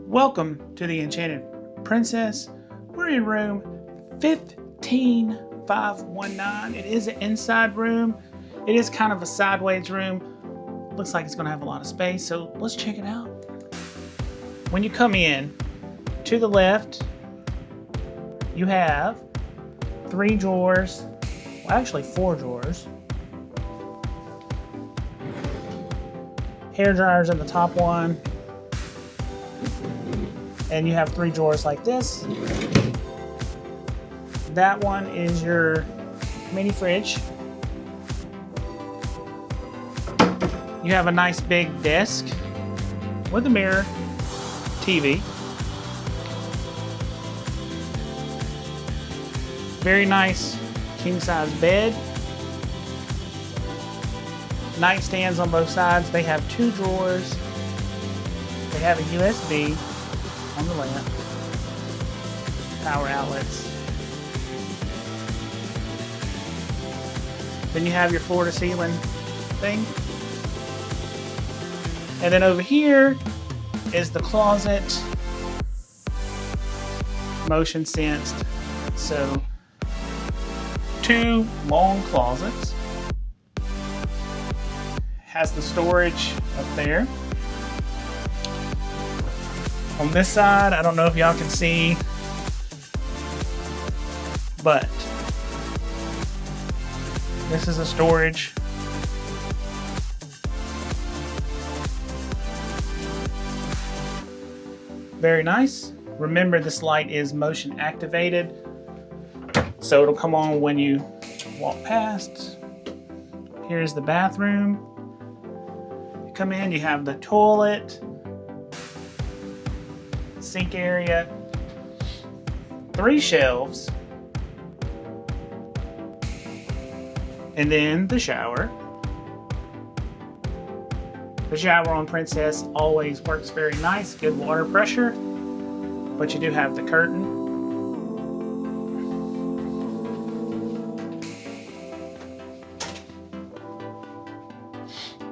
Welcome to the Enchanted Princess. We're in room 15519. It is an inside room. It is kind of a sideways room. Looks like it's going to have a lot of space, so let's check it out. When you come in, to the left, you have 3 drawers. Well, actually 4 drawers. Hair dryers in the top one. And you have 3 drawers like this. That one is your mini fridge. You have a nice big desk with a mirror, TV. Very nice king size bed. Nightstands on both sides. They have 2 drawers. They have a USB on the lamp. Power outlets. Then you have your floor to ceiling thing. And then over here is the closet. Motion sensed. So 2 long closets. Has the storage up there. On this side, I don't know if y'all can see, but this is a storage. Very nice. Remember, this light is motion activated, so it'll come on when you walk past. Here's the bathroom. You come in, you have the toilet, sink area, 3 shelves, and then the shower. The shower on Princess always works very nice, good water pressure, but you do have the curtain.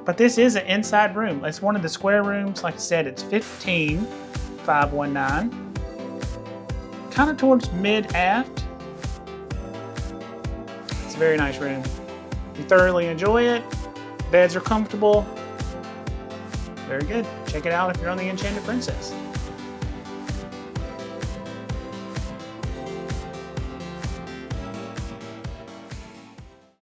But this is an inside room. It's one of the square rooms. Like I said, it's 15519. Kind of towards mid-aft. It's a very nice room. You thoroughly enjoy it. Beds are comfortable. Very good. Check it out if you're on the Enchanted Princess.